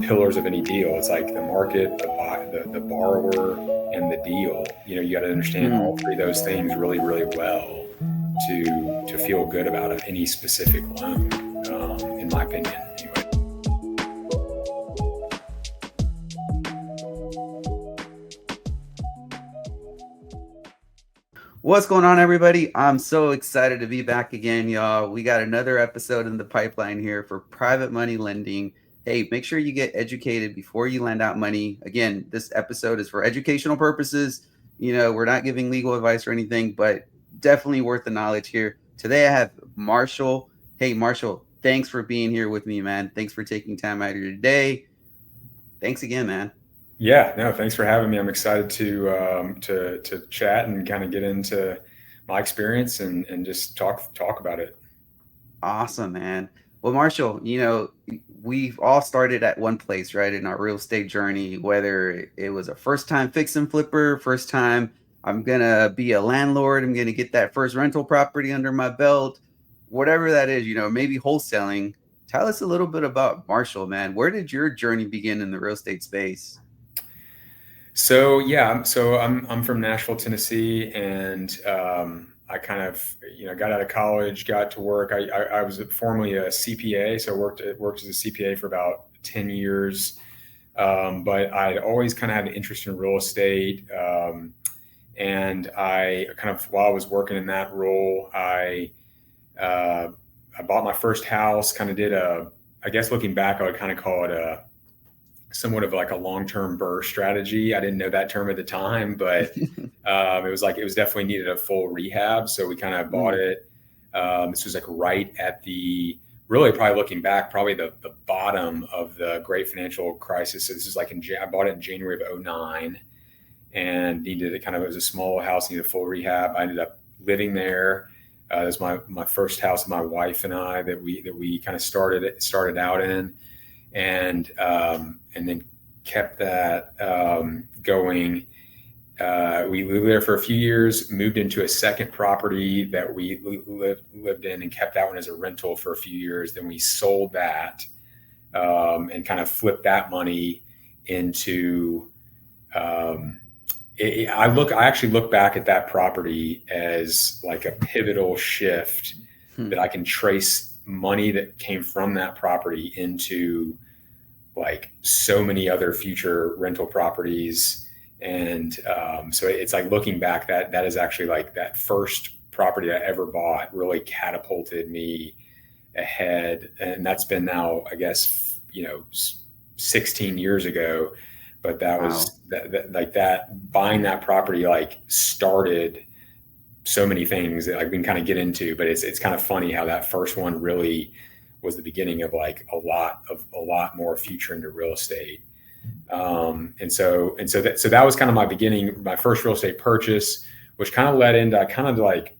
pillars of any deal. It's like the market, the borrower, and the deal. You got to understand all three of those things really, really well to feel good about any specific loan, in my opinion. Anyway. What's going on, everybody? I'm so excited to be back again, y'all. We got another episode in the pipeline here for private money lending. Hey, make sure you get educated before you lend out money. Again, this episode is for educational purposes. We're not giving legal advice or anything, but definitely worth the knowledge here. Today, I have Marshall. Hey, Marshall, thanks for being here with me, man. Thanks for taking time out of your day. Thanks again, man. Yeah, no, thanks for having me. I'm excited to chat and kind of get into my experience and just talk about it. Awesome, man. Well, Marshall, we've all started at one place, right, in our real estate journey, whether it was a first time fix and flipper, first time I'm going to be a landlord, I'm going to get that first rental property under my belt, whatever that is, maybe wholesaling. Tell us a little bit about Marshall, man. Where did your journey begin in the real estate space? So yeah, I'm from Nashville, Tennessee, and I kind of got out of college, got to work. I was formerly a CPA, so worked as a CPA for about 10 years. But I'd always kind of had an interest in real estate, and I kind of, while I was working in that role, I bought my first house. Kind of did I guess looking back, I would kind of call it somewhat of like a long-term BRRRR strategy. I didn't know that term at the time, but it was definitely needed a full rehab. So we kind of bought it. This was like right at really probably looking back, probably the bottom of the great financial crisis. So this is like I bought it in January of 2009 and it was a small house, needed a full rehab. I ended up living there. It was my first house, my wife and I, that we kind of started out in. And then kept that going. We lived there for a few years, moved into a second property that we lived in and kept that one as a rental for a few years. Then we sold that and kind of flipped that money into I actually look back at that property as like a pivotal shift that I can trace money that came from that property into like so many other future rental properties. And so it's like looking back, that is actually like that first property I ever bought really catapulted me ahead. And that's been now, I guess, 16 years ago. But that was that buying that property like started so many things that we can kind of get into, but it's kind of funny how that first one really was the beginning of like a lot more future into real estate. And so that was kind of my beginning, my first real estate purchase, which kind of led into kind of like,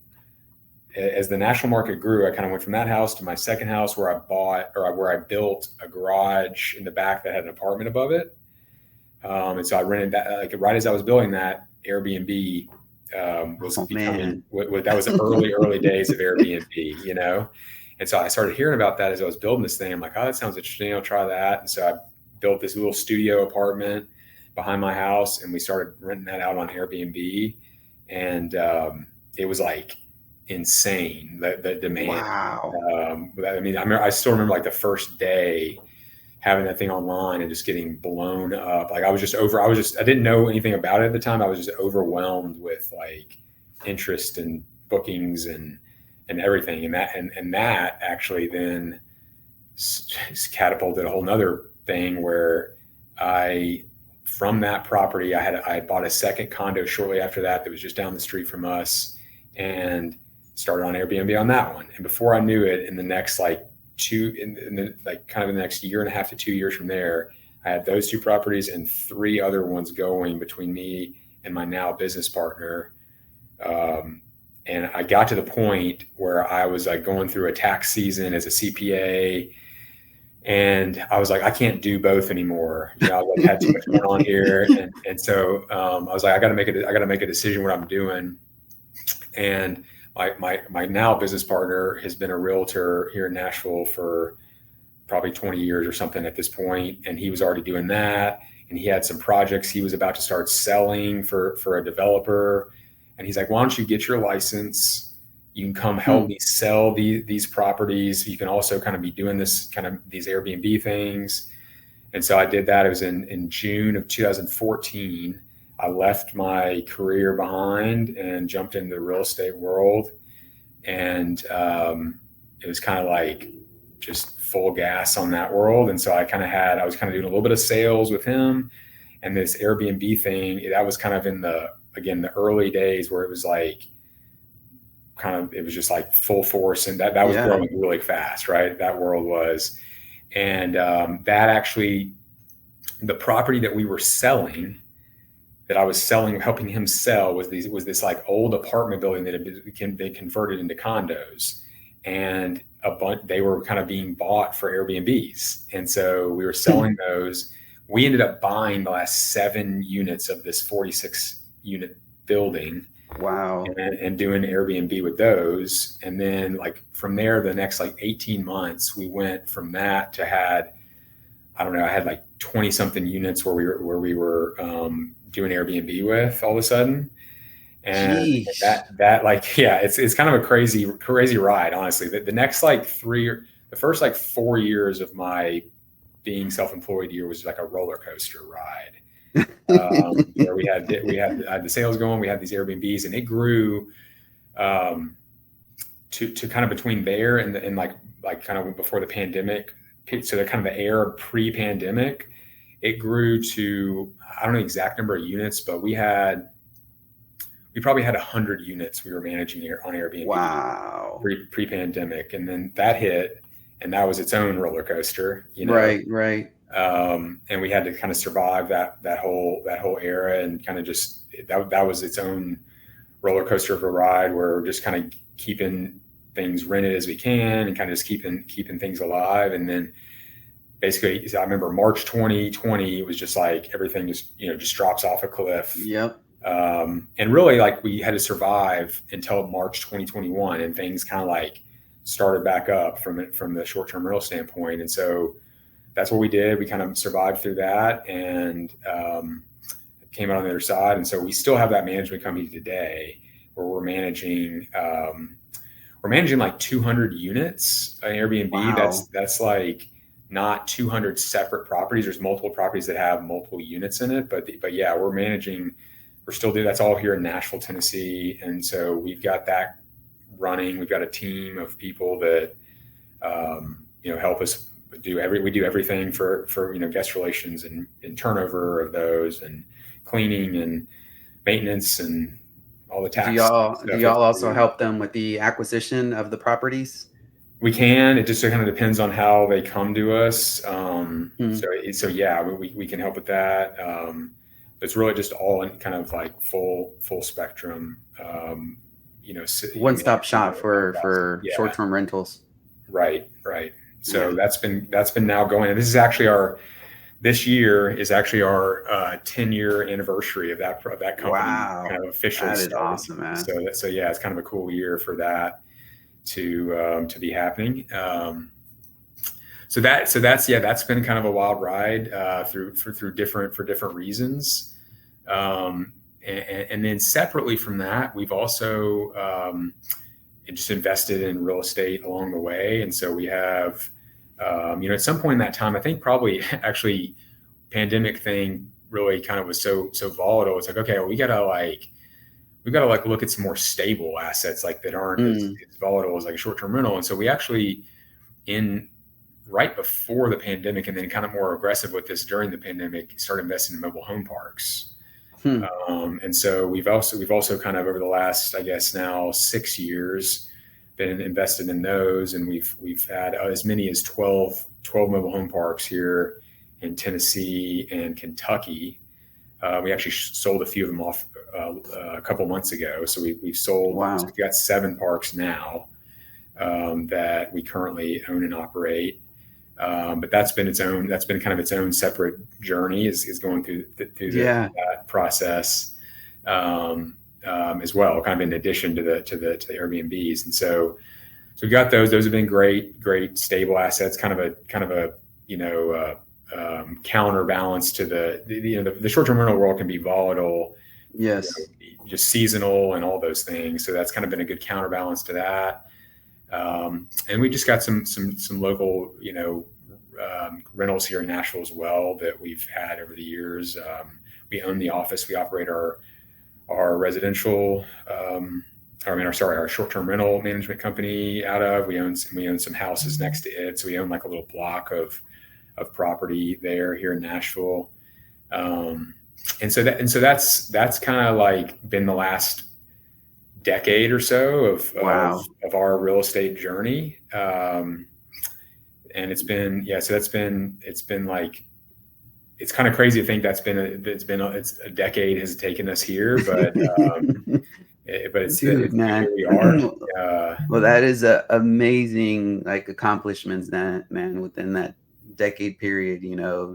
as the national market grew, I kind of went from that house to my second house where I built a garage in the back that had an apartment above it. And so I rented that, like right as I was building that, Airbnb was becoming, that was the early days of Airbnb, And so I started hearing about that as I was building this thing. I'm like, oh, that sounds interesting. I'll try that. And so I built this little studio apartment behind my house and we started renting that out on Airbnb. And it was like insane, the demand. Wow. I still remember like the first day having that thing online and just getting blown up. Like I didn't know anything about it at the time. I was just overwhelmed with like interest and bookings and everything. And that actually then catapulted a whole nother thing where from that property, I had bought a second condo shortly after that was just down the street from us and started on Airbnb on that one. And before I knew it, in the next like the next year and a half to 2 years from there, I had those two properties and three other ones going between me and my now business partner. And I got to the point where I was like going through a tax season as a CPA, and I was like, I can't do both anymore. I like had too much going on here, and so I was like, I got to make a decision what I'm doing. And my now business partner has been a realtor here in Nashville for probably 20 years or something at this point, and he was already doing that. And he had some projects he was about to start selling for a developer. And he's like, why don't you get your license? You can come help me sell these properties. You can also kind of be doing this kind of these Airbnb things. And so I did that. It was in June of 2014. I left my career behind and jumped into the real estate world. And it was kind of like just full gas on that world. And so I was kind of doing a little bit of sales with him, and this Airbnb thing, that was kind of in the early days where it was like, it was just like full force. And that was growing really fast, right? That world was. And that actually, the property that we were selling, that I was selling, helping him sell, was this like old apartment building that had been converted into condos, and they were kind of being bought for Airbnbs. And so we were selling those. We ended up buying the last 7 units of this 46 unit building. Wow. And doing Airbnb with those. And then like from there, the next like 18 months, we went from that to I had like 20 something units where we were doing Airbnb with all of a sudden. And that like, yeah, it's kind of a crazy ride, honestly. The next like the first like 4 years of my being self-employed year was like a roller coaster ride. Where we had the sales going, we had these Airbnbs, and it grew to kind of between there and like kind of before the pandemic. So the kind of the era pre-pandemic, it grew to, I don't know the exact number of units, but we probably had 100 units we were managing here on Airbnb. Wow. Pre-pandemic. And then that hit, and that was its own roller coaster, Right. And we had to kind of survive that whole era, and kind of just, that was its own roller coaster of a ride, where we're just kind of keeping things rented as we can, and kind of just keeping things alive. And then basically, I remember March 2020, it was just like everything just drops off a cliff. Yep. And really, like, we had to survive until March 2021, and things kind of like started back up from the short-term rental standpoint. And so that's what we did. We kind of survived through that, and came out on the other side. And so we still have that management company today, where we're managing like 200 100 on Airbnb. Wow. That's like not 200 separate properties. There's multiple properties that have multiple units in it, but yeah, we're still doing, that's all here in Nashville, Tennessee. And so we've got that running. We've got a team of people that help us we do everything for guest relations and turnover of those, and cleaning and maintenance and all the tax. Do y'all also help them with the acquisition of the properties? We can. It just kind of depends on how they come to us. So yeah, we can help with that. It's really just all in kind of like full spectrum. One-stop shop for short-term rentals. Right. So that's been now going. And this year is actually our 10-year anniversary of that company. Wow. Kind of officially. That is awesome, man. So yeah, it's kind of a cool year for that to be happening. So that's been kind of a wild ride for different reasons. And then separately from that, we've also just invested in real estate along the way. And so we have, at some point in that time, I think probably actually pandemic thing really kind of was so volatile. It's like, okay, well, we gotta look at some more stable assets, like that aren't as volatile as like a short-term rental. And so we actually, right before the pandemic, and then kind of more aggressive with this during the pandemic, started investing in mobile home parks. And so we've also kind of over the last, I guess now 6 years, been invested in those, and we've had as many as 12 mobile home parks here in Tennessee and Kentucky. We actually sold a few of them off a couple months ago. So we've sold. Wow. So we've got 7 parks now that we currently own and operate. But that's been kind of its own separate journey, is going through that process as well, kind of in addition to the Airbnbs. And so So we got those. Those have been great stable assets. Kind of a counterbalance to the short-term rental world can be volatile. Yes. Just seasonal and all those things. So that's kind of been a good counterbalance to that. And we just got some local, rentals here in Nashville as well that we've had over the years. We own the office. We operate our residential, our short-term rental management company out of. We own some houses next to it. So we own like a little block of property there here in Nashville. And so that's kind of like been the last decade or so of our real estate journey. And it's been like, it's kind of crazy to think it's a decade has taken us here, but it's man. here we are. Well, that is a amazing like accomplishments that, man, within that decade period,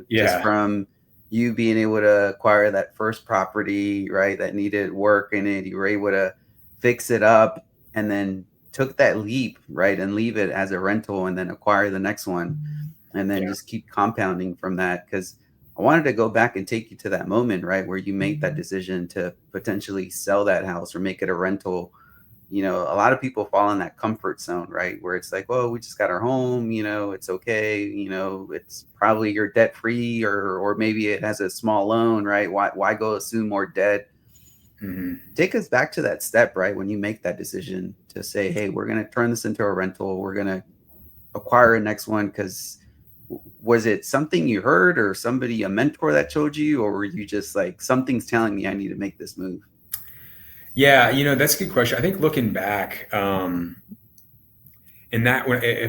just from you being able to acquire that first property, right, that needed work in it, you were able to fix it up and then took that leap, right, and leave it as a rental and then acquire the next one and then just keep compounding from that. Because I wanted to go back and take you to that moment, right, where you made that decision to potentially sell that house or make it a rental. A lot of people fall in that comfort zone, right, where it's like, well, we just got our home, it's okay, it's probably you're debt free, or maybe it has a small loan, right? Why go assume more debt? Mm-hmm. Take us back to that step, right, when you make that decision to say, hey, we're going to turn this into a rental, we're going to acquire a next one. Because was it something you heard or a mentor that showed you, or were you just like, something's telling me I need to make this move? Yeah, that's a good question. I think looking back, if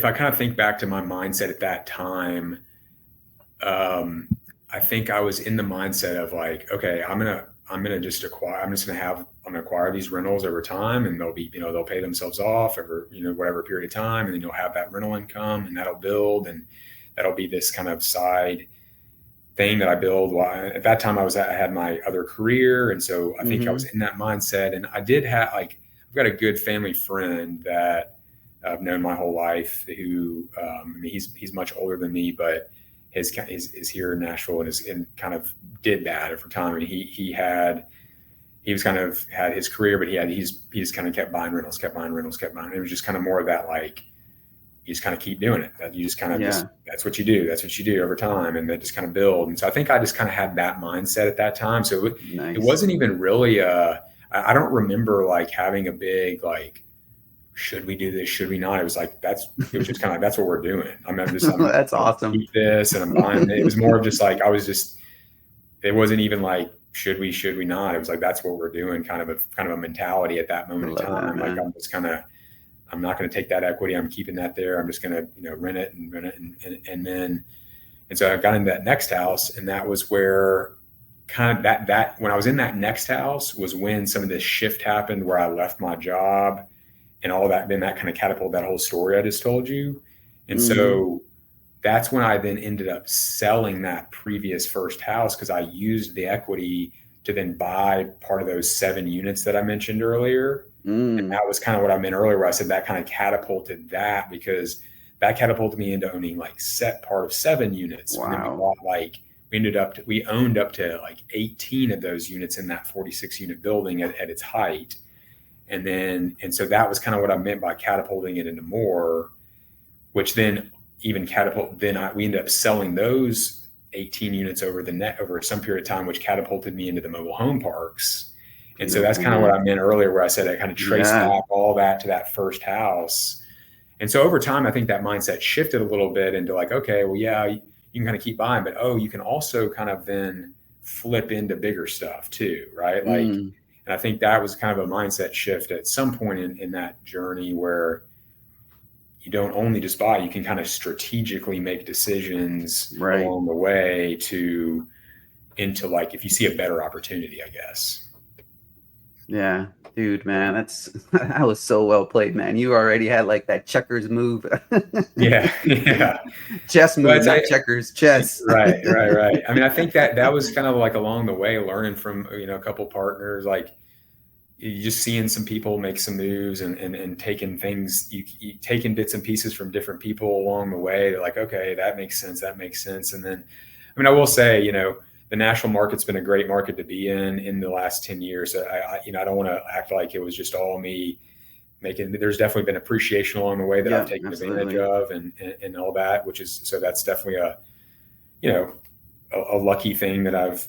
I kind of think back to my mindset at that time, I think I was in the mindset of like, okay, I'm gonna acquire these rentals over time, and they'll pay themselves off over whatever period of time, and then you'll have that rental income, and that'll build, and that'll be this kind of side thing that I build. At that time I had my other career. And so I think I was in that mindset, and I did have I've got a good family friend that I've known my whole life who, he's much older than me, but is here in Nashville and kind of did that over time. I mean, he was kind of had his career, but he just kind of kept buying rentals. It was just kind of more of that, like, you just kind of keep doing it. You just kind of that's what you do. That's what you do over time, and they just kind of build. And so I think I just kind of had that mindset at that time. So it wasn't even really I don't remember like having a big like, should we do this? Should we not? It was like, it was just kind of like, that's what we're doing. I'm that's awesome. Keep this, and I'm buying it. It was more of just like, it wasn't even like, should we not? It was like, that's what we're doing. Kind of a mentality at that moment in time. Like, I'm not going to take that equity. I'm keeping that there. I'm just going to rent it. And so I got into that next house, and that was where kind of that when I was in that next house was when some of this shift happened, where I left my job and all that. Then that kind of catapulted that whole story I just told you. And so that's when I then ended up selling that previous first house, because I used the equity to then buy part of those 7 units that I mentioned earlier. And that was kind of what I meant earlier, where I said that kind of catapulted that, because that catapulted me into owning like part of 7 units. Wow. And then we owned up to like 18 of those units in that 46 unit building at its height. And so that was kind of what I meant by catapulting it into more, which then even we ended up selling those 18 units over some period of time, which catapulted me into the mobile home parks. And so that's kind of what I meant earlier, where I said I kind of traced back all that to that first house. And so over time, I think that mindset shifted a little bit into like, okay, well, yeah, you can kind of keep buying, but you can also kind of then flip into bigger stuff too, right? Like, and I think that was kind of a mindset shift at some point in that journey, where you don't only just buy, you can kind of strategically make decisions along the way into like, if you see a better opportunity, I guess. Yeah, dude, man, that was so well played, man. You already had like that checkers move. Yeah. Chess move, not checkers, chess. Right. I mean, I think that was kind of like along the way, learning from, a couple partners, like, you just seeing some people make some moves and taking things, you taking bits and pieces from different people along the way. They're like, okay, that makes sense. That makes sense. And then, I mean, I will say, the national market's been a great market to be in the last 10 years. I don't want to act like it was just all me making. There's definitely been appreciation along the way that I've Yeah, taken advantage absolutely. of and all that, so that's definitely you know, a lucky thing that I've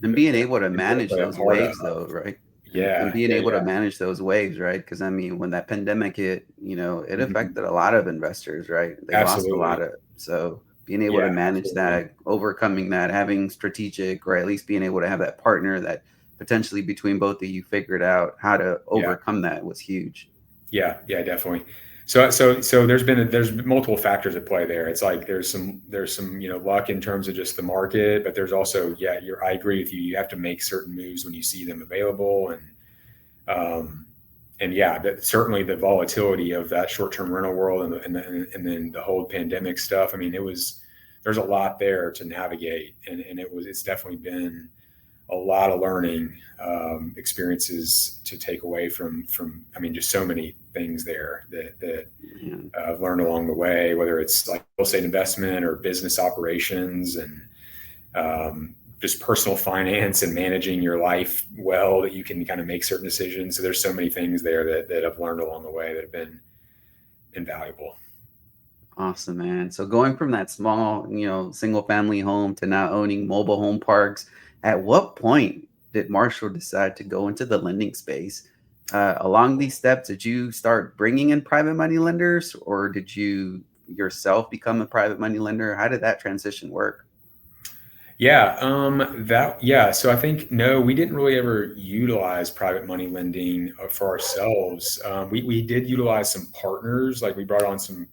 And being able to been able to manage play a those part of. waves though, right? And Yeah, being yeah, able to yeah. manage those waves, right? Because I mean, when that pandemic hit, it Mhm. affected a lot of investors, right? They lost a lot Absolutely. of, so being able Yeah, to manage absolutely. that, overcoming that, having strategic, or at least being able to have that partner that potentially between both of you figured out how to Yeah. overcome that was huge. Yeah, yeah, definitely. So there's multiple factors at play there. It's like there's some luck in terms of just the market, but there's also, yeah, I agree with you. You have to make certain moves when you see them available, um and yeah, that certainly the volatility of that short-term rental world and then the whole pandemic stuff. I mean, there's a lot there to navigate, and it's definitely been a lot of learning experiences to take away from. I mean, just so many things there that Man. I've learned along the way, whether it's like real estate investment or business operations and just personal finance and managing your life well, that you can kind of make certain decisions. So there's so many things there that I've learned along the way that have been invaluable. Awesome, man. So going from that small, single family home to now owning mobile home parks, at what point did Marshall decide to go into the lending space? Along these steps, did you start bringing in private money lenders, or did you yourself become a private money lender? How did that transition work? Yeah, so I think no, we didn't really ever utilize private money lending for ourselves. We did utilize some partners, like we brought on some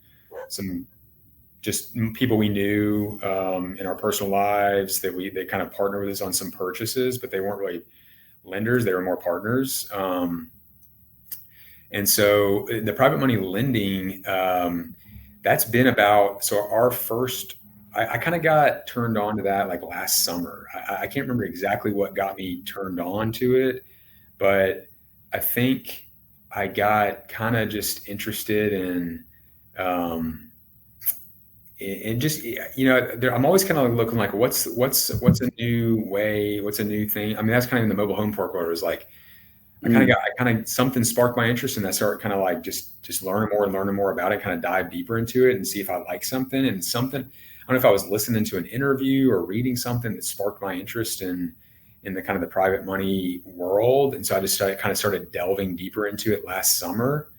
just people we knew in our personal lives they kind of partnered with us on some purchases, but they weren't really lenders; they were more partners. And so the private money lending, that's been about, so our first, I kind of got turned on to that like last summer. I can't remember exactly what got me turned on to it, but I think I got kind of just interested um, in just, I'm always kind of looking like, what's a new way, what's a new thing. I mean, that's kind of in the mobile home park world. It was like, Mm, I kind of something sparked my interest, and I started kind of like just learning more about it, kind of dive deeper into it and see if I like something. And something, I don't know if I was listening to an interview or reading something that sparked my interest in the kind of the private money world. And so I just started delving deeper into it last summer,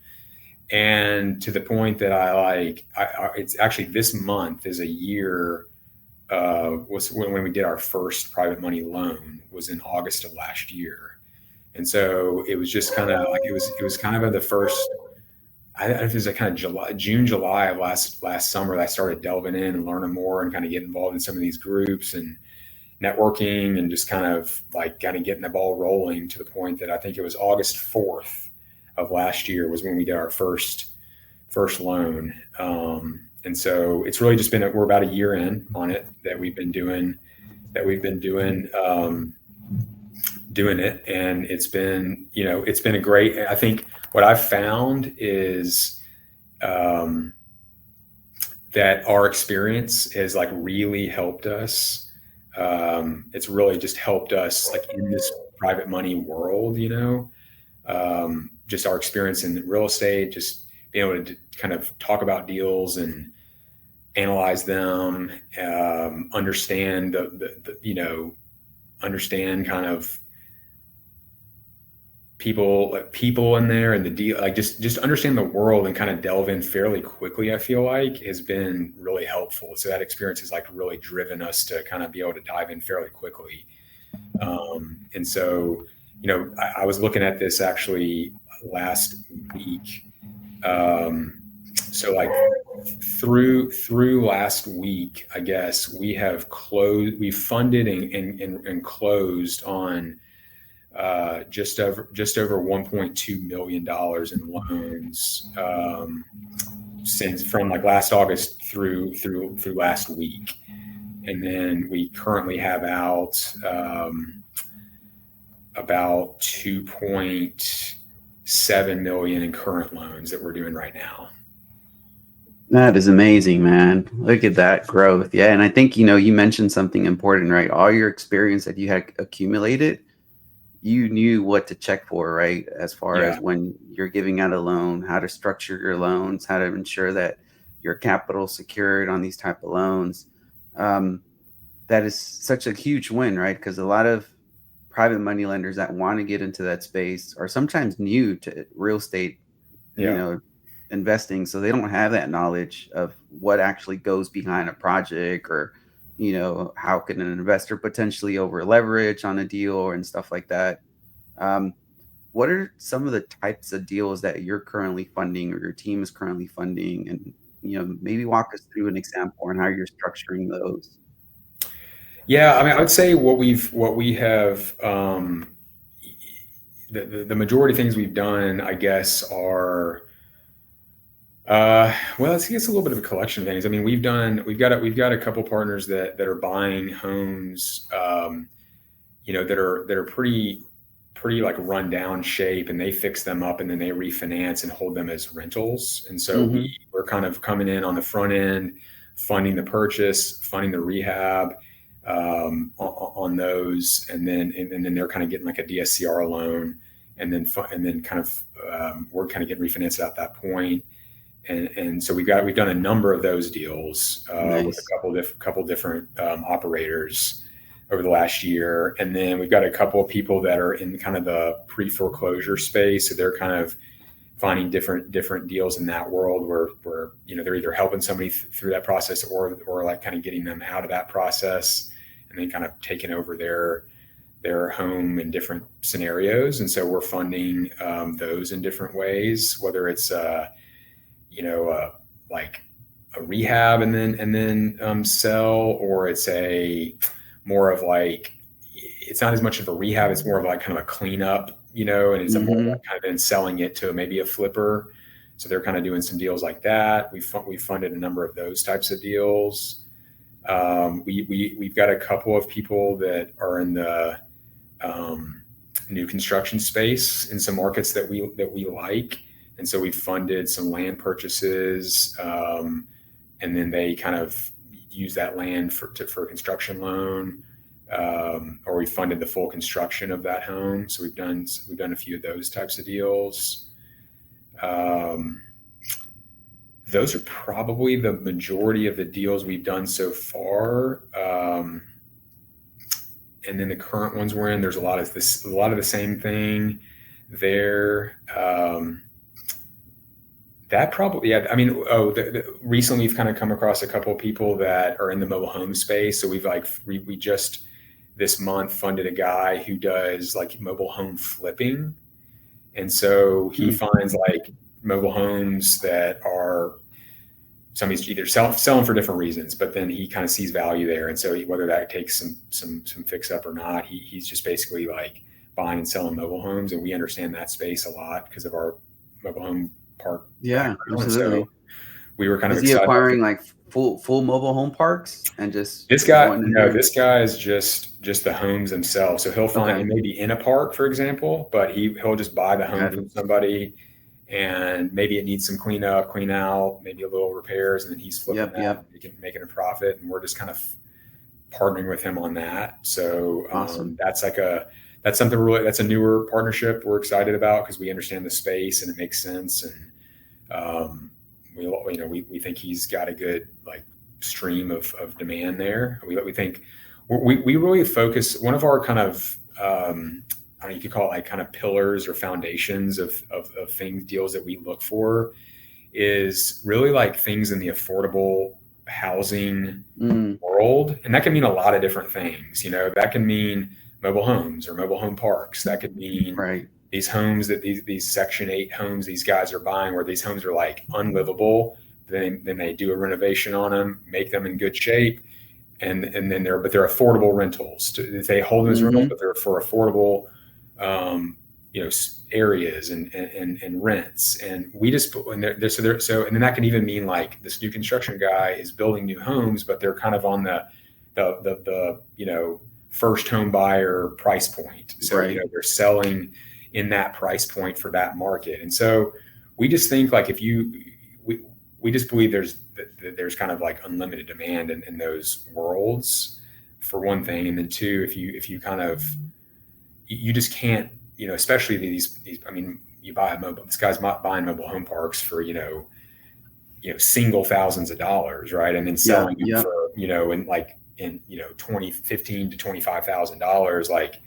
and to the point that it's actually this month is a year. Was when we did our first private money loan, was in August of last year. And so it was just kind of like it was kind of the first. I don't know if it was like kind of July of last summer that I started delving in and learning more and kind of get involved in some of these groups and networking and just kind of getting the ball rolling, to the point that I think it was August 4th of last year was when we did our first loan. And so it's really just been we're about a year in on it that we've been doing it, and it's been a great. I think what I've found is um, that our experience has like really helped us. It's really just helped us like in this private money world, just our experience in real estate, just being able to kind of talk about deals and analyze them, understand understand kind of people in there and the deal, like just understand the world and kind of delve in fairly quickly, I feel like has been really helpful. So that experience has like really driven us to kind of be able to dive in fairly quickly. And so, I was looking at this actually last week. So like through last week, I guess we funded and closed on just over $1.2 million in loans, since from like last August through last week. And then we currently have out about 2.7 million in current loans that we're doing right now. That is amazing, man. Look at that growth. Yeah. And I think, you mentioned something important, right? All your experience that you had accumulated, you knew what to check for, right? As far Yeah. as when you're giving out a loan, how to structure your loans, how to ensure that your capital secured on these type of loans. Um, that is such a huge win, right? Because a lot of private money lenders that want to get into that space are sometimes new to real estate, you Yeah. know, investing. So they don't have that knowledge of what actually goes behind a project, or, how can an investor potentially over leverage on a deal and stuff like that. Um, what are some of the types of deals that you're currently funding or your team is currently funding? And, maybe walk us through an example on how you're structuring those. Yeah, I mean, I would say what we have, the majority of things we've done, I guess, are well, it's a little bit of a collection of things. I mean, we've got a couple partners that are buying homes, that are pretty like run down shape, and they fix them up and then they refinance and hold them as rentals. And so Mm-hmm. we're kind of coming in on the front end, funding the purchase, funding the rehab, on those, and then they're kind of getting like a DSCR loan, and then kind of, we're kind of getting refinanced at that point. And so we've done a number of those deals, with a Nice. couple different, operators over the last year. And then we've got a couple of people that are in kind of the pre-foreclosure space. So they're kind of finding different deals in that world where they're either helping somebody through that process, or like kind of getting them out of that process, and then kind of taking over their home in different scenarios. And so we're funding, those in different ways, whether it's, like a rehab and then sell, or it's a more of like, it's not as much of a rehab, it's more of like kind of a cleanup, and it's a more Mm-hmm. like kind of then selling it to maybe a flipper. So they're kind of doing some deals like that. We funded a number of those types of deals. We've got a couple of people that are in the, new construction space in some markets that we like, and so we funded some land purchases, and then they kind of use that land for a construction loan, or we funded the full construction of that home. So we've done a few of those types of deals. Um, those are probably the majority of the deals we've done so far. And then the current ones we're in, there's a lot of the same thing there. That probably, yeah. I mean, recently we've kind of come across a couple of people that are in the mobile home space. So we just this month funded a guy who does like mobile home flipping, and so he finds like mobile homes that are, somebody's either selling for different reasons, but then he kind of sees value there. And so whether that takes some fix up or not, he's just basically like buying and selling mobile homes. And we understand that space a lot because of our mobile home park Yeah, background. And so absolutely. we were kind of Is he excited about acquiring like full mobile home parks and just this guy. going in No, there? this guy is just the homes themselves. So he'll find, he Okay, may be in a park, for example, but he'll just buy the home got it. from somebody, and maybe it needs some cleanup, clean out, maybe a little repairs, and then he's flipping Yep, that yep. and making a profit. And we're just kind of partnering with him on that. So, Awesome. that's something really, that's a newer partnership we're excited about because we understand the space and it makes sense. And, we think he's got a good like stream of demand there. We think we really focus, one of our kind of, I don't know, you could call it like kind of pillars or foundations of things, deals that we look for, is really like things in the affordable housing Mm, world. And that can mean a lot of different things. That can mean mobile homes or mobile home parks. That could mean right. these homes that these Section 8 homes these guys are buying, where these homes are like unlivable. Then they do a renovation on them, make them in good shape, and then they're affordable rentals. They hold them as rentals, Mm-hmm. but they're for affordable, um, areas and rents. And we just, and and then that can even mean like this new construction guy is building new homes, but they're kind of on the first home buyer price point. So, Right. they're selling in that price point for that market. And so we just think like we just believe there's kind of like unlimited demand in those worlds, for one thing. And then two, if you kind of, you just can't, especially these, I mean, this guy's buying mobile home parks for, single thousands of dollars, right? And then selling them for, in 15 to $25,000, like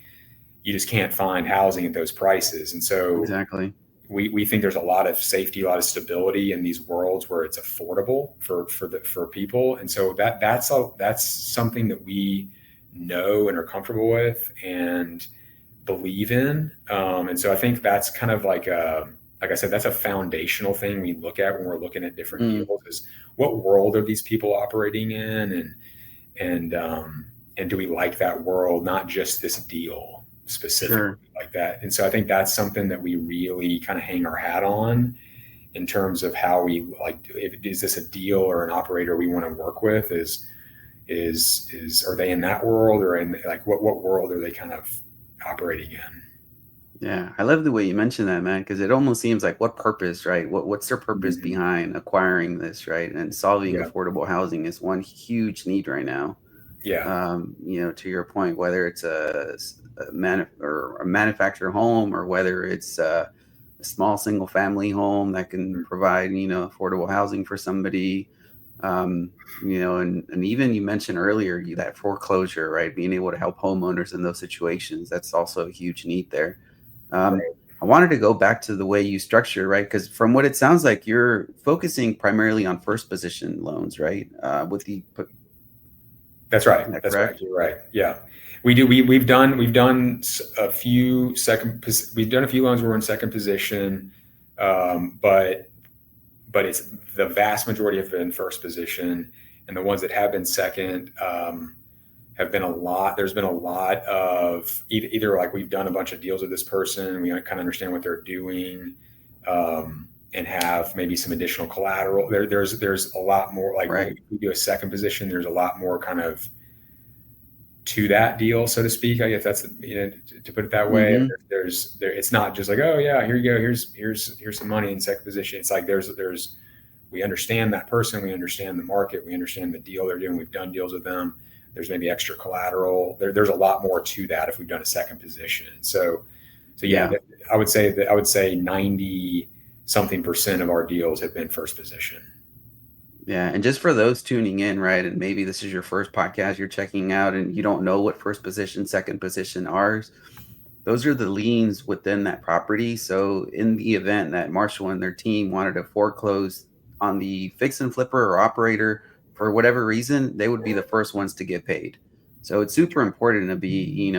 you just can't find housing at those prices. And so Exactly. we think there's a lot of safety, a lot of stability in these worlds where it's affordable for people. And so that's something that we know and are comfortable with and believe in. And so I think that's kind of like I said, that's a foundational thing we look at when we're looking at different deals, is what world are these people operating in, and do we like that world, not just this deal specifically like that. And so I think that's something that we really kind of hang our hat on in terms of how we like, is this a deal or an operator we want to work with? Is are they in that world, or in like what world are they kind of operating in? Yeah, I love the way you mentioned that, man, because it almost seems like what purpose, right? What's their purpose behind acquiring this, right? And solving affordable housing is one huge need right now. Yeah. To your point, whether it's a manufactured home, or whether it's a small single family home that can provide, affordable housing for somebody. And even you mentioned earlier that foreclosure, right? Being able to help homeowners in those situations. That's also a huge need there. I wanted to go back to the way you structure, right? Because from what it sounds like, you're focusing primarily on first position loans, right? That's right. That's right. You're right. Yeah, we do. We've done a few we've done a few loans where we're in second position, but it's the vast majority have been first position, and the ones that have been second have been a lot. There's been a lot of either like we've done a bunch of deals with this person, we kind of understand what they're doing, and have maybe some additional collateral. There's a lot more, like when we do a second position, there's a lot more kind of to that deal, so to speak. I guess that's, to put it that way. It's not just like, oh yeah, here you go, here's some money in second position. It's like we understand that person, we understand the market, we understand the deal they're doing. We've done deals with them. There's maybe extra collateral. There's a lot more to that if we've done a second position. So yeah, I would say 90 something % of our deals have been first position. Yeah. And just for those tuning in, right, and maybe this is your first podcast you're checking out and you don't know what first position, second position are, those are the liens within that property. So in the event that Marshall and their team wanted to foreclose on the fix and flipper or operator for whatever reason, they would be the first ones to get paid. So it's super important to be,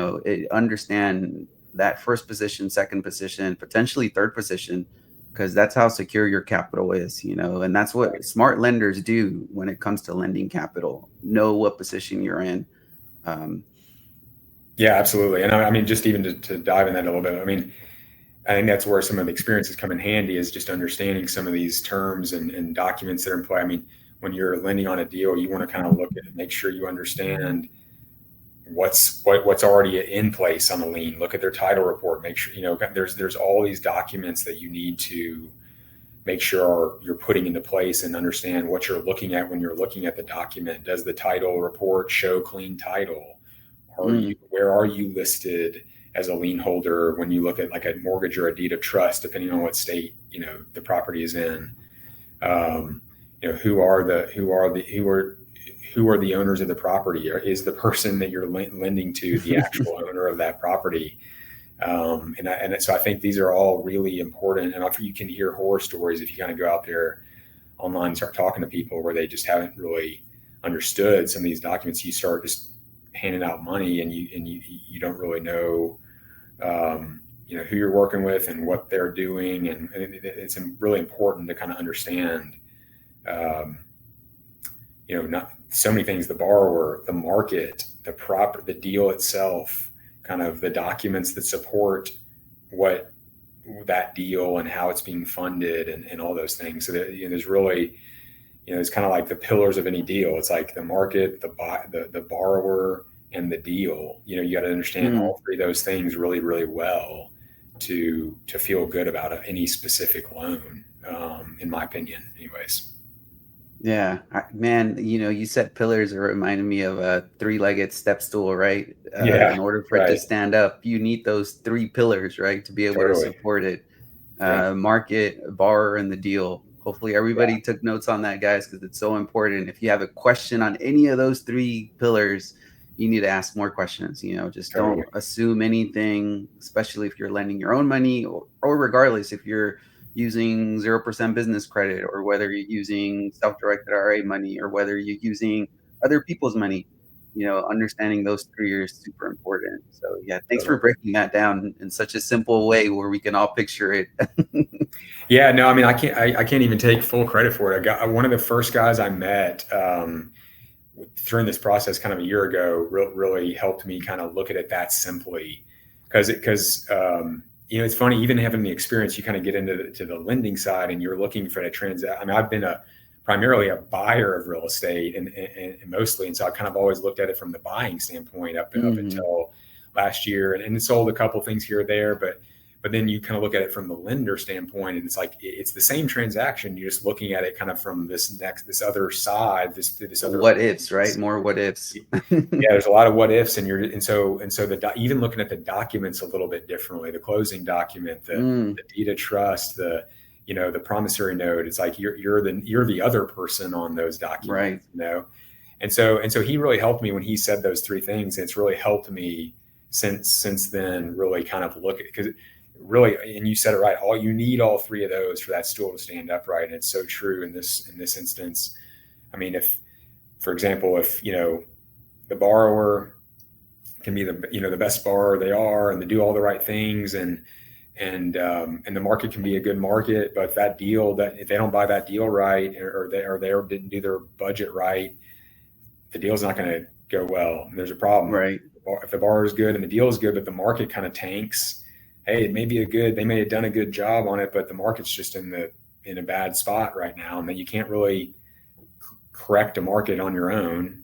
understand that first position, second position, potentially third position, because that's how secure your capital is, and that's what smart lenders do when it comes to lending capital. Know what position you're in. Yeah, absolutely. And I mean, just even to dive in that a little bit, I mean, I think that's where some of the experiences come in handy, is just understanding some of these terms and documents that are in play. I mean, when you're lending on a deal, you want to kind of look at it, make sure you understand what's already in place on the lien. Look at their title report. Make sure, there's all these documents that you need to make sure you're putting into place, and understand what you're looking at when you're looking at the document. Does the title report show clean title? Where are you listed as a lien holder when you look at like a mortgage or a deed of trust, depending on what state the property is in? Who are the owners of the property? Or is the person that you're lending to the actual owner of that property? So I think these are all really important. And you can hear horror stories if you kind of go out there online and start talking to people where they just haven't really understood some of these documents. You start just handing out money, and you don't really know who you're working with and what they're doing, and it's really important to kind of understand not so many things: the borrower, the market, the deal itself, kind of the documents that support what that deal and how it's being funded, and all those things. So there's really, it's kind of like the pillars of any deal. It's like the market, the borrower, and the deal. You know, you got to understand all three of those things really, really well to feel good about any specific loan, in my opinion, anyways. Yeah, man, you said pillars are reminding me of a three-legged step stool, right? Yeah, In order for it to right. stand up, you need those three pillars, right, to be able to Totally. support it. Yeah. Market, borrower, and the deal. Hopefully, Yeah. everybody took notes on that, guys, because it's so important. If you have a question on any of those three pillars, you need to ask more questions. Just Totally. don't assume anything, especially if you're lending your own money, or regardless if you're using 0% business credit, or whether you're using self-directed RA money, or whether you're using other people's money. Understanding those three are super important. So yeah, thanks for Totally. breaking that down in such a simple way where we can all picture it. Yeah, no, I mean, I can't even take full credit for it. I got one of the first guys I met during this process, kind of a year ago, really helped me kind of look at it that simply, because it's funny, even having the experience, you kind of get into the lending side, and you're looking for a transaction. I mean, I've been primarily a buyer of real estate, and mostly, and so I kind of always looked at it from the buying standpoint up until last year, and sold a couple things here or there, but then you kind of look at it from the lender standpoint, and it's like it's the same transaction. You're just looking at it kind of from this other side, this other what ifs, right? More what ifs. Yeah, there's a lot of what ifs, and so even looking at the documents a little bit differently, the closing document, the deed of trust, the promissory note. It's like you're the other person on those documents, right. And so he really helped me when he said those three things. And it's really helped me since then, really kind of look at, because really, and you said it right, you need all three of those for that stool to stand upright. And it's so true in this instance. I mean, for example, if the borrower can be the best borrower they are, and they do all the right things, and the market can be a good market, but that deal, that if they don't buy that deal right, or they didn't do their budget right, the deal's not going to go well. And there's a problem. Right. If the borrower is good and the deal is good, but the market kind of tanks, hey, they may have done a good job on it, but the market's just in a bad spot right now, and then you can't really correct a market on your own.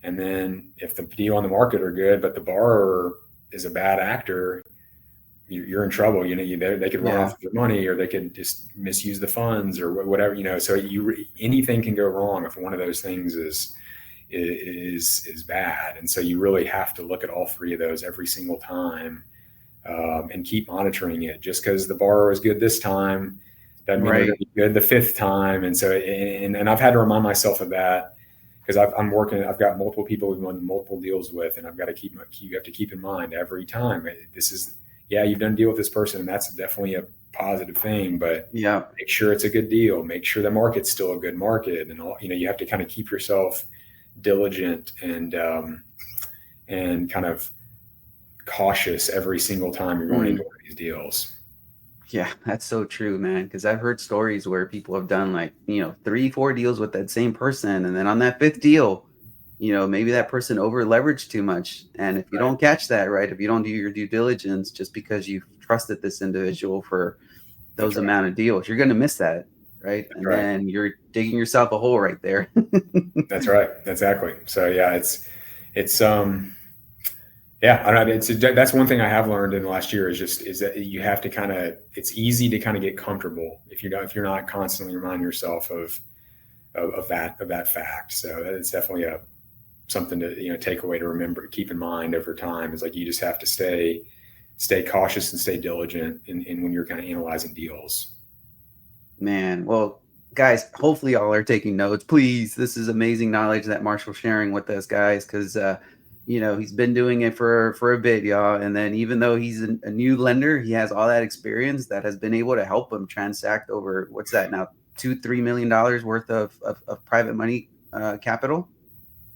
And then if the deal on the market are good, but the borrower is a bad actor, you're in trouble. They could run off with their money, or they could just misuse the funds, or whatever. So anything can go wrong if one of those things is bad. And so you really have to look at all three of those every single time. And keep monitoring it. Just because the borrower is good this time doesn't mean they're going to be good the fifth time. And so, and I've had to remind myself of that, because I've got multiple people we've done multiple deals with, and I've got to you have to keep in mind every time, you've done a deal with this person, and that's definitely a positive thing, but make sure it's a good deal. Make sure the market's still a good market, and you have to kind of keep yourself diligent and kind of cautious every single time you're going into one of these deals. Yeah, that's so true, man. Because I've heard stories where people have done 3-4 deals with that same person, and then on that fifth deal, maybe that person over leveraged too much. And if you don't catch that, right, if you don't do your due diligence, just because you've trusted this individual for those amount of deals, you're going to miss that, right? Then you're digging yourself a hole right there. That's right. Exactly. So yeah, yeah, I don't know. That's one thing I have learned in the last year is that you have to it's easy to kind of get comfortable if you're not constantly reminding yourself of that fact. So it's definitely something to take away, to remember, keep in mind over time. Is like you just have to stay cautious and stay diligent in when you're kind of analyzing deals. Man, well, guys, hopefully y'all are taking notes. Please, this is amazing knowledge that Marshall's sharing with us, guys, because he's been doing it for a bit, y'all. And then even though he's a new lender, he has all that experience that has been able to help him transact over, what's that now, $2-3 million worth of private money capital.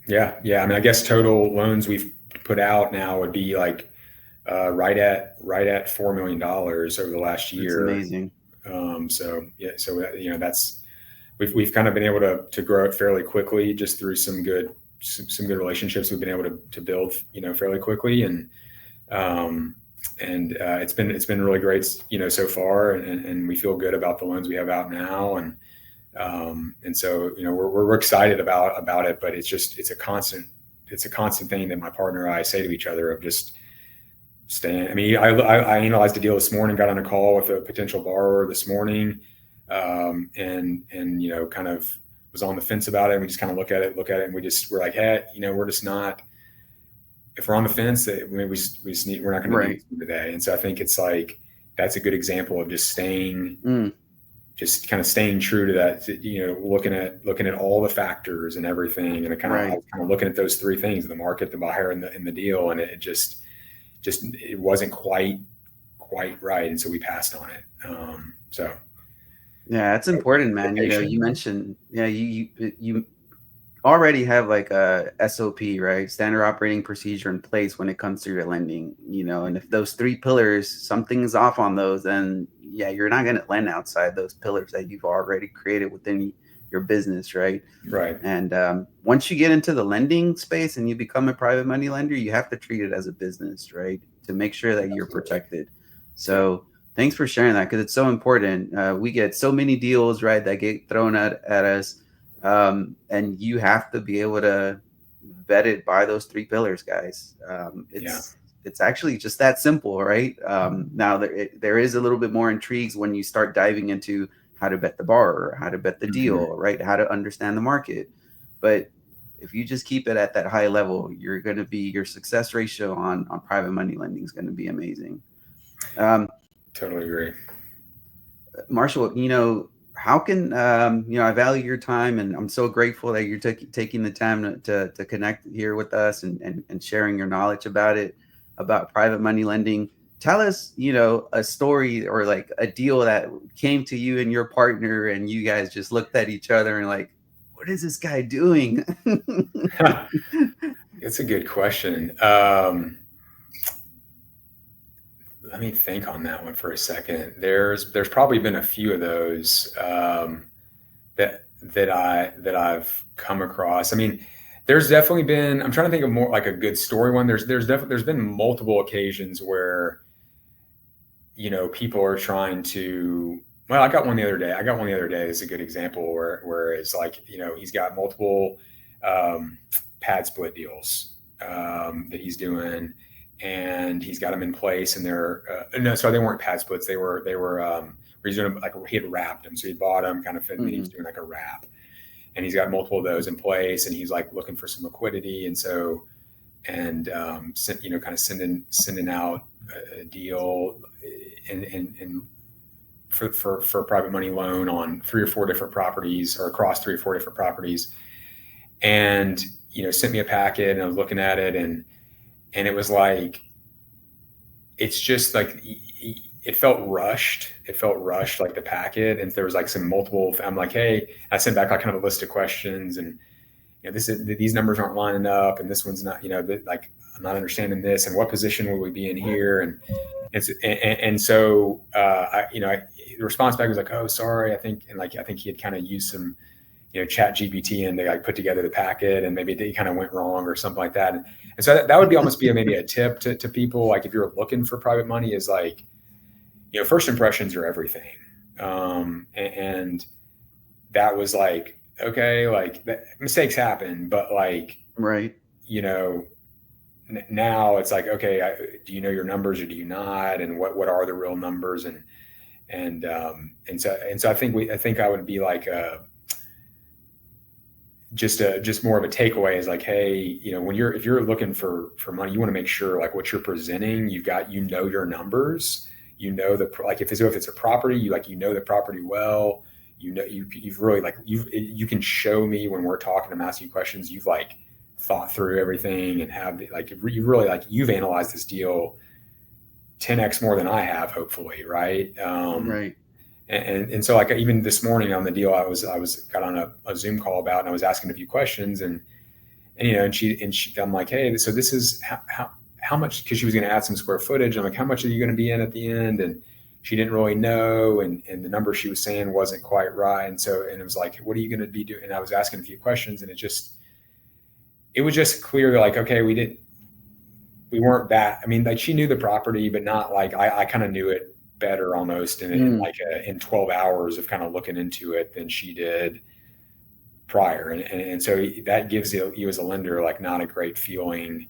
Yeah. I mean, I guess total loans we've put out now would be like right at $4 million over the last year. That's amazing. That's we've kind of been able to grow it fairly quickly, just through some good relationships we've been able to build, fairly quickly. And it's been really great, so far. And we feel good about the loans we have out now. And so, we're excited about it, but it's a constant it's a constant thing that my partner and I say to each other of just staying. I mean, I analyzed the deal this morning, got on a call with a potential borrower this morning, and kind of was on the fence about it. And we just kind of look at it, and we're like, hey, we're just not. If we're on the fence, we're not going to do it today. And so I think it's like that's a good example of just staying. Just kind of staying true to that, looking at all the factors and everything, and I was kind of looking at those three things: the market, the buyer, and the deal. And it just it wasn't quite right, and so we passed on it. So yeah, it's important, man. You mentioned you already have like a SOP, right? Standard operating procedure in place when it comes to your lending, and if those three pillars, something's off on those, then yeah, you're not going to lend outside those pillars that you've already created within your business, right? Right. And once you get into the lending space and you become a private money lender, you have to treat it as a business, right? To make sure that you're protected. So thanks for sharing that, because it's so important. We get so many deals, right, that get thrown at us. And you have to be able to vet it by those three pillars, guys. It's actually just that simple, right? Now there is a little bit more intrigues when you start diving into how to vet the borrower, how to vet the deal, right? How to understand the market. But if you just keep it at that high level, your success ratio on private money lending is going to be amazing. Totally agree. Marshall, how can I value your time, and I'm so grateful that you're taking the time to connect here with us and sharing your knowledge about private money lending. Tell us, a story or like a deal that came to you and your partner, and you guys just looked at each other and like, what is this guy doing? It's a good question. Let me think on that one for a second. There's probably been a few of those that I've come across. I mean, there's definitely been. I'm trying to think of more like a good story one. There's been multiple occasions where people are trying to. Well, I got one the other day. It's a good example where it's like he's got multiple pad split deals that he's doing. And he's got them in place, and so they weren't pad splits. They were he's doing like he had wrapped them, so he bought them kind of fit, and he was doing like a wrap, and he's got multiple of those in place, and he's like looking for some liquidity, and so kind of sending out a deal and for a private money loan on 3 or 4 different properties or across 3 or 4 different properties, and sent me a packet, and I was looking at it and it was like, it's just like, it felt rushed. Like the packet. And there was like some multiple, I'm like, hey, I sent back like kind of a list of questions, and these numbers aren't lining up, and this one's not, like I'm not understanding this, and what position will we be in here? And so the response back was like, oh, sorry, I think he had kind of used some chat GPT, and they like put together the packet, and maybe they kind of went wrong or something like that. And so that would almost be maybe a tip to people. Like if you're looking for private money, is like, first impressions are everything. And that was like, okay, like mistakes happen, but like, right. Now it's like, okay, do you know your numbers or do you not? And what are the real numbers? And so I think I would be like, just more of a takeaway is like, hey, if you're looking for money, you want to make sure like what you're presenting, you've got, your numbers, like if it's a property, you the property well, you've really like, you can show me when we're talking, I'm asking you questions, you've like thought through everything and have like, you really like, you've analyzed this deal 10x more than I have, hopefully. Right. Right. And so like even this morning on the deal, I got on a Zoom call about, and I was asking a few questions, and she I'm like, hey, so this is how much, because she was going to add some square footage. I'm like, how much are you going to be in at the end? And she didn't really know, and the number she was saying wasn't quite right. And it was like, what are you going to be doing? And I was asking a few questions, and it was just clear, like, okay, we weren't that. I mean, like she knew the property, but not like I kind of knew it better almost in 12 hours of kind of looking into it than she did. prior. And so that gives you as a lender, like, not a great feeling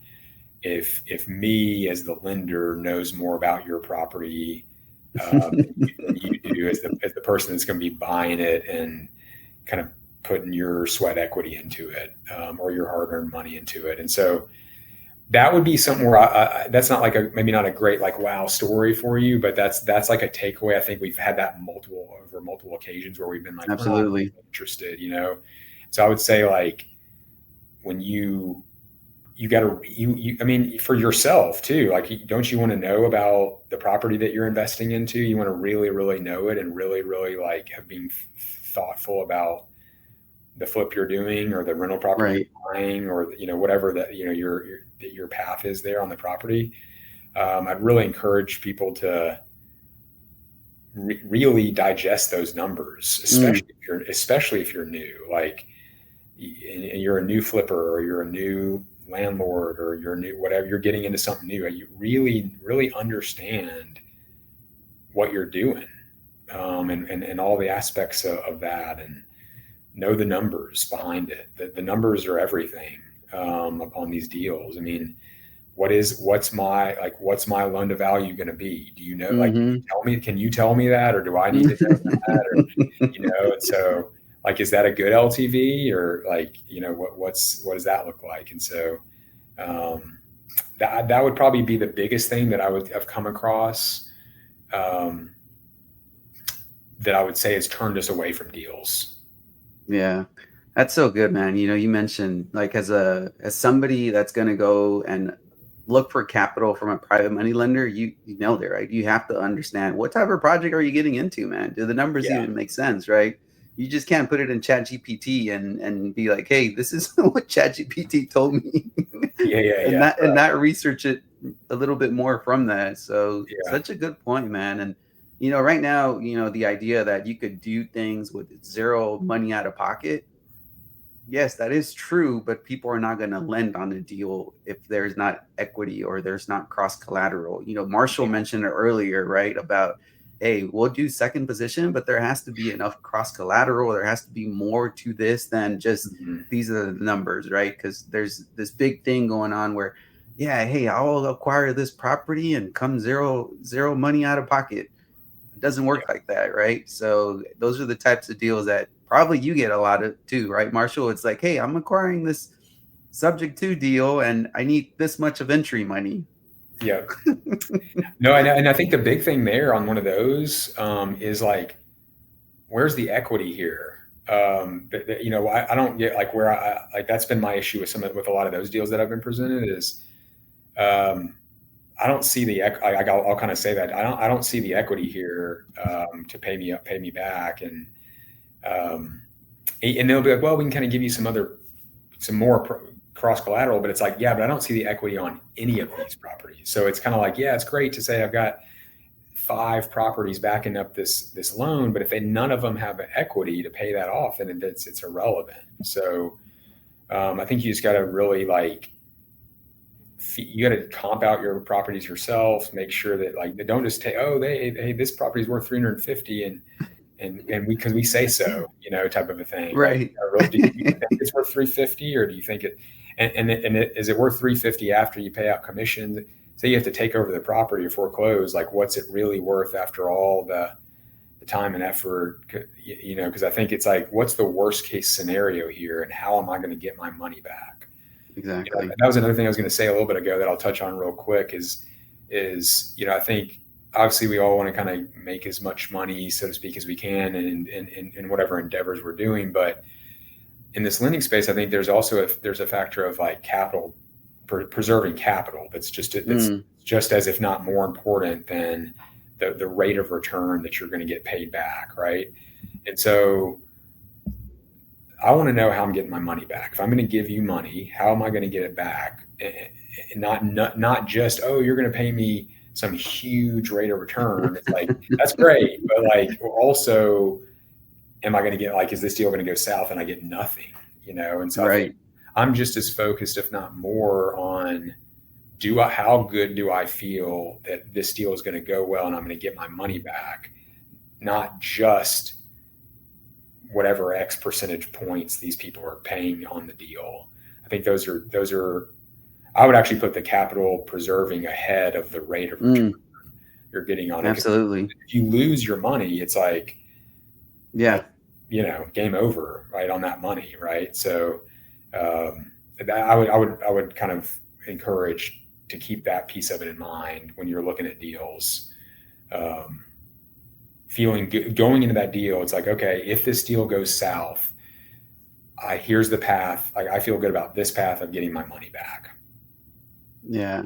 if me as the lender knows more about your property than you do as the person that's going to be buying it and kind of putting your sweat equity into it, or your hard-earned money into it. And so that would be something where that's not like maybe not a great like wow story for you, but that's like a takeaway. I think we've had that over multiple occasions where we've been like, we're not Absolutely. interested, So I would say, like, when you got to, I mean, for yourself too, like, don't you want to know about the property that you're investing into? You want to really, really know it and really, really like have been thoughtful about the flip you're doing or the rental property Right. you're buying, or whatever that your path is there on the property. I'd really encourage people to really digest those numbers, especially if you're new, like, and you're a new flipper, or you're a new landlord, or you're new whatever, you're getting into something new. You really understand what you're doing, and all the aspects of that, and know the numbers behind it. The numbers are everything on these deals. I mean, what's my loan to value going to be? Do you know? Like, can you tell me that, or do I need to know that? Or, and so, like, is that a good LTV, or like, what does that look like? And so, that would probably be the biggest thing that I would have come across, that I would say has turned us away from deals. Yeah, that's so good, man. You mentioned, like, as somebody that's going to go and look for capital from a private money lender, you nailed it, right? You have to understand what type of project are you getting into, man. Do the numbers Yeah. even make sense, right? You just can't put it in ChatGPT and be like, hey, this is what ChatGPT told me. And not research it a little bit more from that. So such a good point, man. And right now, the idea that you could do things with zero money out of pocket. Yes, that is true, but people are not going to lend on a deal if there's not equity or there's not cross collateral. Marshall mentioned it earlier, right? About, hey, we'll do second position, but there has to be enough cross collateral. There has to be more to this than just these are the numbers, right? Because there's this big thing going on where, yeah, hey, I'll acquire this property and come zero money out of pocket. It doesn't work like that, right? So those are the types of deals that probably you get a lot of too, right, Marshall? It's like, hey, I'm acquiring this subject to deal and I need this much of entry money. Yeah. No, and I think the big thing there on one of those is like, where's the equity here? I don't get like where like that's been my issue with a lot of those deals that I've been presented is, I don't see I'll kind of say that I don't see the equity here to pay me back, and they'll be like, well, we can kind of give you some more cross collateral, but it's like, yeah, but I don't see the equity on any of these properties. So it's kind of like, yeah, it's great to say I've got 5 properties backing up this loan, but if none of them have equity to pay that off, then it's irrelevant. So I think you just got to really you got to comp out your properties yourself, make sure that like they don't just take, hey, this property is worth 350 and because we say so, type of a thing, right? Like, do you think it's worth 350, or do you think it? Is it worth 350 after you pay out commissions? Say you have to take over the property or foreclose. Like, what's it really worth after all the time and effort? Because I think it's like, what's the worst case scenario here, and how am I going to get my money back? Exactly. That was another thing I was going to say a little bit ago that I'll touch on real quick. Is I think obviously we all want to kind of make as much money, so to speak, as we can in whatever endeavors we're doing. But in this lending space, I think there's also there's a factor of like preserving capital. That's just as if not more important than the rate of return that you're going to get paid back, right? And so I want to know how I'm getting my money back. If I'm going to give you money, how am I going to get it back? And not just, you're going to pay me some huge rate of return. It's like, that's great, but like, also, am I going to get, like, is this deal going to go south and I get nothing? And so I think I'm just as focused, if not more, on how good do I feel that this deal is going to go well and I'm going to get my money back, not just whatever X percentage points these people are paying on the deal. I think those are I would actually put the capital preserving ahead of the rate of return you're getting on it. Absolutely. If you lose your money, it's like, Yeah. Game over, right, on that money, right? So I would kind of encourage to keep that piece of it in mind when you're looking at deals. Feeling good, going into that deal, it's like, okay, if this deal goes south, here's the path. I feel good about this path of getting my money back. Yeah,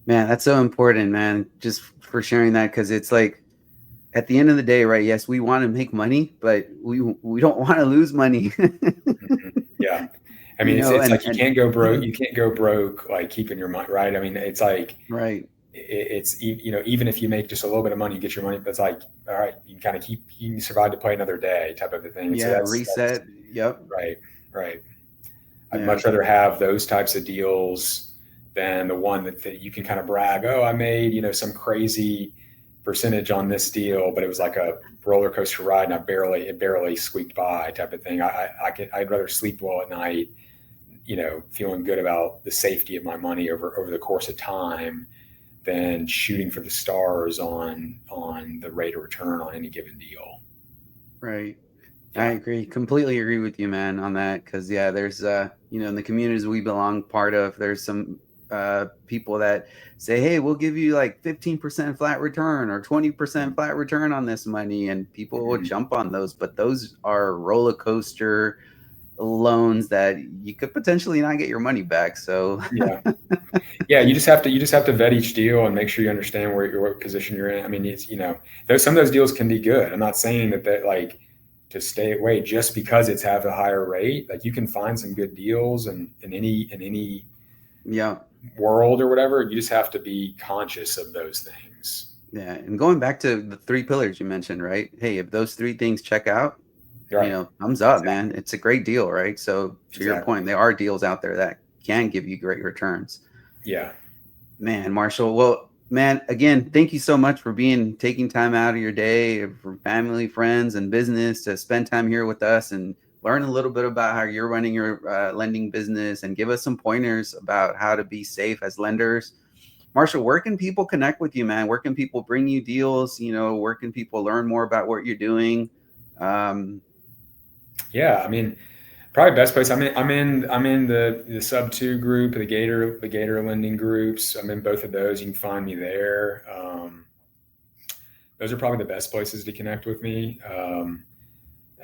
man, that's so important, man. Just for sharing that, because it's like at the end of the day, right? Yes, we want to make money, but we don't want to lose money. Yeah, I mean, it's and like you can't go broke. You can't go broke like keeping your money, right? I mean, it's like right. It's even if you make just a little bit of money, you get your money. It's like, all right, you can kind of you can survive to play another day, type of a thing. And Yeah, so reset. Yep. Right. I'd much rather have those types of deals than the one that you can kind of brag, oh, I made, some crazy percentage on this deal, but it was like a roller coaster ride and it barely squeaked by, type of thing. I'd rather sleep well at night, feeling good about the safety of my money over the course of time than shooting for the stars on the rate of return on any given deal. Right. Yeah. I completely agree with you, man, on that. Because there's in the communities we belong part of, there's some people that say, hey, we'll give you like 15% flat return or 20% flat return on this money, and people will jump on those, but those are roller coaster loans that you could potentially not get your money back. So yeah, you just have to vet each deal and make sure you understand what position you're in. I mean, it's some of those deals can be good. I'm not saying that like to stay away just because it's have a higher rate. Like you can find some good deals in any world or whatever. You just have to be conscious of those things. Yeah, and going back to the 3 pillars you mentioned, right? Hey, if those 3 things check out, thumbs up, man. It's a great deal, right? So to your point, there are deals out there that can give you great returns. Yeah, man, Marshall. Well, man, again, thank you so much for taking time out of your day, for family, friends, and business to spend time here with us and learn a little bit about how you're running your lending business and give us some pointers about how to be safe as lenders. Marshall, where can people connect with you, man? Where can people bring you deals? Where can people learn more about what you're doing? Yeah, I mean, probably best place. I'm in the Subto group, the Gator lending groups. I'm in both of those. You can find me there. Those are probably the best places to connect with me.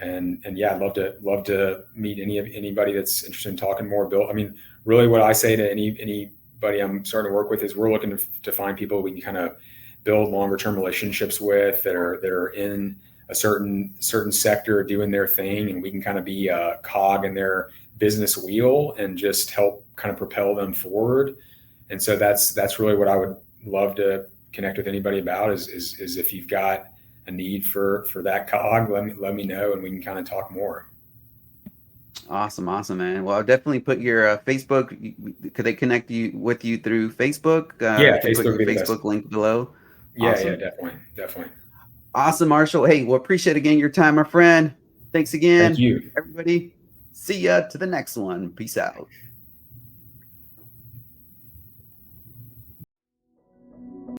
And yeah, I'd love to meet anybody that's interested in talking more. Bill, I mean, really, what I say to anybody I'm starting to work with is we're looking to find people we can kind of build longer term relationships with that are in a certain sector doing their thing, and we can kind of be a cog in their business wheel and just help kind of propel them forward. And so that's really what I would love to connect with anybody about is if you've got a need for that cog, let me know and we can kind of talk more. Awesome, man. Well, I'll definitely put your Facebook. Could they connect with you through Facebook? Yeah, Facebook. Put your Facebook link below. Yeah, awesome. Yeah, definitely. Awesome, Marshall. Hey, we'll appreciate again your time, my friend. Thanks again. Thank you, everybody. See ya to the next one. Peace out.